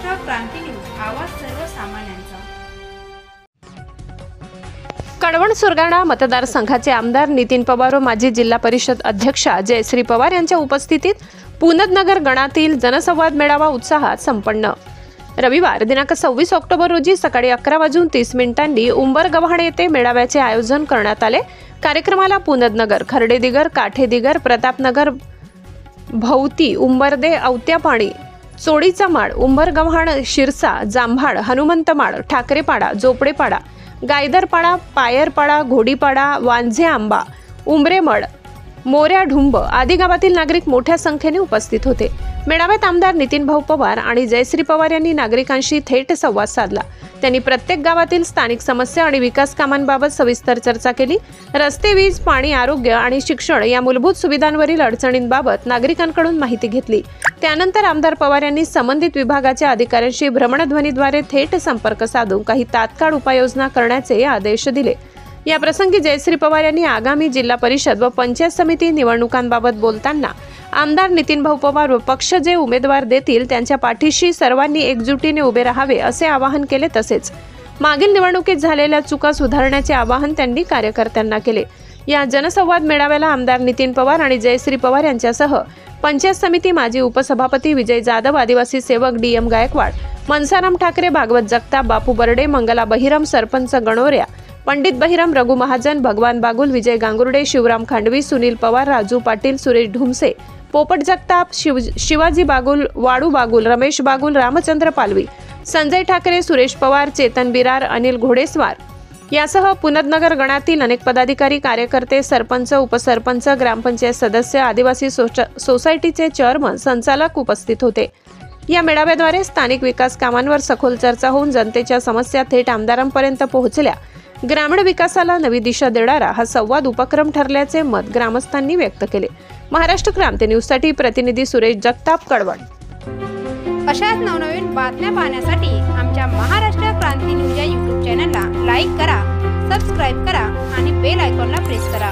महाराष्ट्र क्रांती news, आवाज सर्वसामान्यांचा। कळवण सुरगाणा मतदारसंघाचे आमदार नितीन पवार व माजी जिल्हा परिषद अध्यक्षा जयश्री पवार यांच्या उपस्थितीत पुनदनगर गणातील जनसंवाद मेळावा उत्साहात संपन्न। रविवार दिनांक 26 ऑक्टोबर रोजी सकाळी 11:30 उंबरगव्हाण येथे मेळाव्याचे आयोजन करण्यात आले। कार्यक्रमाला पुनदनगर, खर्डेदिगर, काठेदिगर, प्रतापनगर, भौती, उंबरदे, औत्यापाणी, चोडीचा माळ, उंबरगव्हाण, शिरसा, जांभाळ, हनुमंतमाळ, ठाकरेपाडा, जोपडेपाडा, गायदरपाडा, पायरपाडा, घोडीपाडा, वांझे आंबा, उंबरेमड, मोऱ्या ढुंब आदी गावातील नागरिक मोठ्या संख्येने उपस्थित होते। मेळाव्यात आमदार नितीन भाऊ पवार आणि जयश्री पवार यांनी नागरिकांशी थेट संवाद साधला। त्यांनी प्रत्येक गावातील स्थानिक समस्या आणि विकास कामांबाबत सविस्तर चर्चा केली। रस्ते, वीज, पाणी, आरोग्य आणि शिक्षण या मूलभूत सुविधांवरील अडचणींबाबत नागरिकांकडून माहिती घेतली। त्यानंतर आमदार पवार यांनी संबंधित विभागाच्या अधिकाऱ्यांशी भ्रमणध्वनीद्वारे थेट संपर्क साधून काही तात्काळ उपाययोजना करण्याचे आदेश दिले। या प्रसंगी जयश्री पवार यांनी आगामी जिल्हा परिषद व पंचायत समिती निवडणुकांबाबत बोलताना आमदार नितीन भाऊ पवार व पक्ष जे उमेदवार देतील त्यांच्या पाठीशी सर्वांनी एकजुटीने उभे राहावे असे आवाहन केले। तसेच मागील निवडणुकीत झालेल्या चुका सुधारण्याचे आवाहन त्यांनी कार्यकर्त्यांना केले। या जनसंवाद मेळाव्याला आमदार नितीन पवार आणि जयश्री पवार यांच्यासह पंचायत समिती माजी उपसभापती विजय जाधव, आदिवासी सेवक DM गायकवाड, मनसाराम ठाकरे, भागवत जगताप, बापू बर्डे, मंगला बहिरम, सरपंच गणोऱ्या, पंडित बहिरम, रघु महाजन, भगवान बागुल, विजय गांगुर्डे, शिवराम खांडवी, सुनील पवार, राजू पाटील, सुरेश ढुमसे, पोपट जगताप, शिवाजी बागुल, वाडू बागुल, रमेश बागुल, रामचंद्र पालवी, संजय ठाकरे, सुरेश पवार, चेतन बिरार, अनिल घोडेस्वार यासह पुनदनगर गणातील अनेक पदाधिकारी, कार्यकर्ते, सरपंच, उपसरपंच, ग्रामपंचायत सदस्य, आदिवासी सोसायटीचे चेअरमन, संचालक उपस्थित होते। या मेळाव्याद्वारे स्थानिक विकास कामांवर सखोल चर्चा होऊन जनतेच्या समस्या थेट आमदारांपर्यंत पोहोचल्या। ग्रामीण विकासाला नवी दिशा देणारा हा संवाद उपक्रम ठरल्याचे मत ग्रामस्थांनी व्यक्त केले। महाराष्ट्र क्रांती न्यूजसाठी प्रतिनिधी सुरेश जगताप, कळवण। अशाच नवनवीन बातम्या पाहण्यासाठी आमच्या महाराष्ट्र क्रांती न्यूज या YouTube चॅनलला लाईक करा, सबस्क्राईब करा आणि बेल आयकॉनला प्रेस करा।